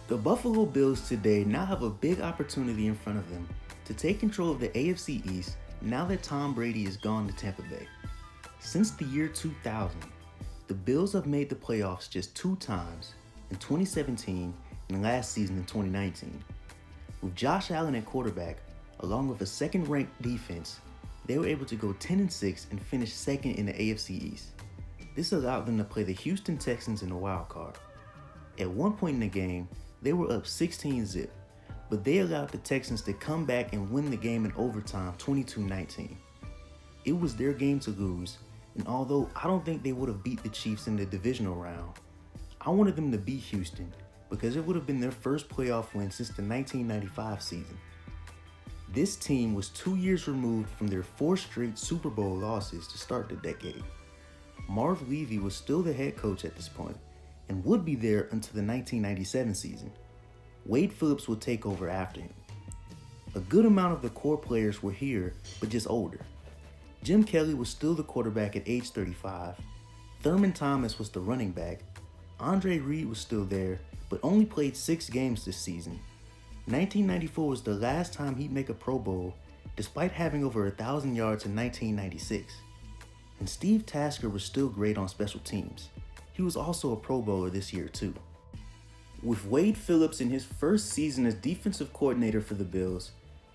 The Buffalo Bills today now have a big opportunity in front of them to take control of the AFC East now that Tom Brady is gone to Tampa Bay. Since the year 2000, the Bills have made the playoffs just 2 times, in 2017 and last season in 2019. With Josh Allen at quarterback, along with a second-ranked defense, they were able to go 10-6 and finish second in the AFC East. This allowed them to play the Houston Texans in the wild card. At one point in the game, they were up 16-0, but they allowed the Texans to come back and win the game in overtime 22-19. It was their game to lose, and although I don't think they would have beat the Chiefs in the divisional round, I wanted them to beat Houston because it would have been their first playoff win since the 1995 season. This team was 2 years removed from their 4 straight Super Bowl losses to start the decade. Marv Levy was still the head coach at this point and would be there until the 1997 season. Wade Phillips would take over after him. A good amount of the core players were here, but just older. Jim Kelly was still the quarterback at age 35. Thurman Thomas was the running back. Andre Reed was still there, but only played 6 games this season. 1994 was the last time he'd make a Pro Bowl, despite having over 1,000 yards in 1996. And Steve Tasker was still great on special teams. He was also a Pro Bowler this year too. With Wade Phillips in his first season as defensive coordinator for the Bills,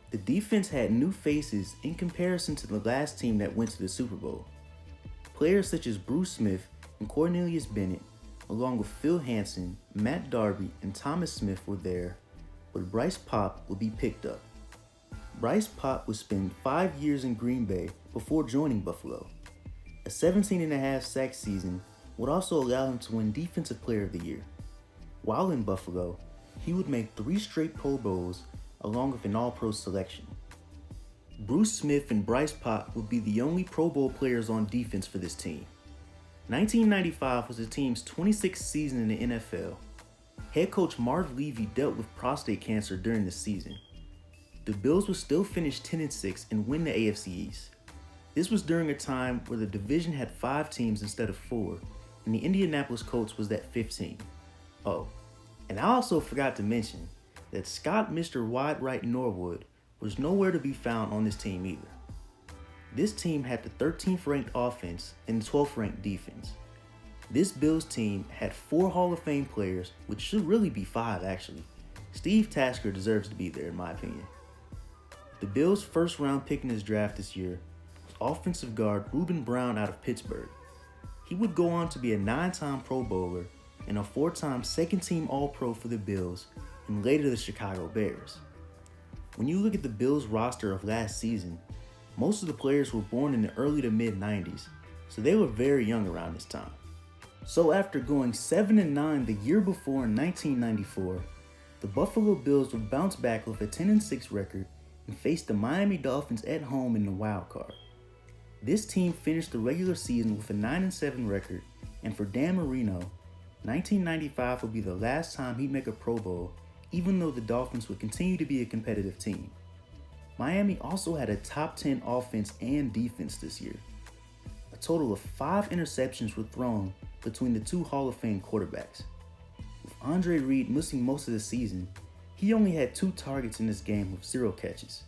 the defense had new faces in comparison to the last team that went to the Super Bowl. Players such as Bruce Smith and Cornelius Bennett, along with Phil Hansen, Matt Darby, and Thomas Smith were there, but Bryce Popp would be picked up. Bryce Popp would spend 5 years in Green Bay before joining Buffalo. A 17.5 sack season would also allow him to win Defensive Player of the Year. While in Buffalo, he would make 3 straight Pro Bowls along with an All-Pro selection. Bruce Smith and Bryce Popp would be the only Pro Bowl players on defense for this team. 1995 was the team's 26th season in the NFL. Head coach Marv Levy dealt with prostate cancer during the season. The Bills would still finish 10-6 and win the AFC East. This was during a time where the division had 5 teams instead of 4, and the Indianapolis Colts was that 5th team. Oh, and I also forgot to mention that Scott Mr. Wide Right Norwood was nowhere to be found on this team either. This team had the 13th ranked offense and the 12th ranked defense. This Bills team had 4 Hall of Fame players, which should really be 5 actually. Steve Tasker deserves to be there in my opinion. The Bills' first round pick in this draft this year was offensive guard Reuben Brown out of Pittsburgh. He would go on to be a 9-time Pro Bowler and a 4-time second-team All-Pro for the Bills and later the Chicago Bears. When you look at the Bills roster of last season, most of the players were born in the early to mid-90s, so they were very young around this time. So after going 7-9 the year before in 1994, the Buffalo Bills would bounce back with a 10-6 record and face the Miami Dolphins at home in the wild card. This team finished the regular season with a 9-7 record, and for Dan Marino, 1995 would be the last time he'd make a Pro Bowl, even though the Dolphins would continue to be a competitive team. Miami also had a top 10 offense and defense this year. A total of 5 interceptions were thrown between the 2 Hall of Fame quarterbacks. With Andre Reed missing most of the season, he only had 2 targets in this game with 0 catches.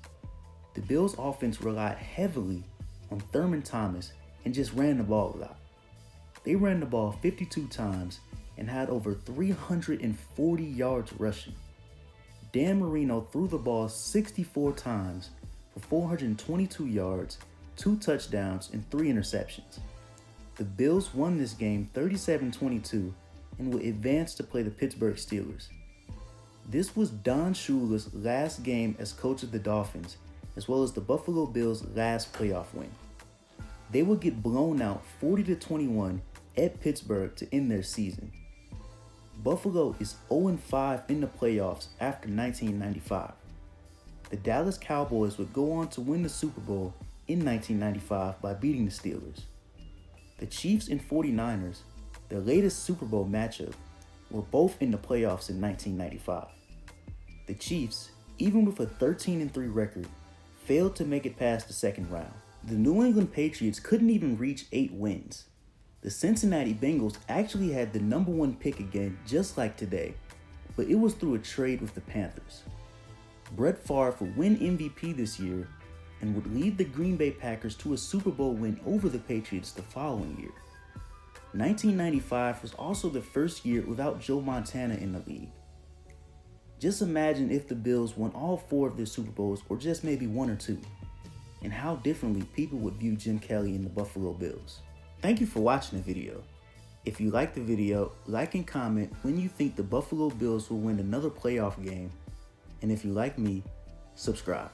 The Bills' offense relied heavily on Thurman Thomas and just ran the ball a lot. They ran the ball 52 times and had over 340 yards rushing. Dan Marino threw the ball 64 times for 422 yards, 2 touchdowns, and 3 interceptions. The Bills won this game 37-22 and would advance to play the Pittsburgh Steelers. This was Don Shula's last game as coach of the Dolphins, as well as the Buffalo Bills' last playoff win. They would get blown out 40-21 at Pittsburgh to end their season. Buffalo is 0-5 in the playoffs after 1995. The Dallas Cowboys would go on to win the Super Bowl in 1995 by beating the Steelers. The Chiefs and 49ers, their latest Super Bowl matchup, were both in the playoffs in 1995. The Chiefs, even with a 13-3 record, failed to make it past the second round. The New England Patriots couldn't even reach 8 wins. The Cincinnati Bengals actually had the number 1 pick again, just like today, but it was through a trade with the Panthers. Brett Favre would win MVP this year and would lead the Green Bay Packers to a Super Bowl win over the Patriots the following year. 1995 was also the first year without Joe Montana in the league. Just imagine if the Bills won all 4 of their Super Bowls, or just maybe 1 or 2, and how differently people would view Jim Kelly and the Buffalo Bills. Thank you for watching the video. If you liked the video, like and comment when you think the Buffalo Bills will win another playoff game, and if you like me, subscribe.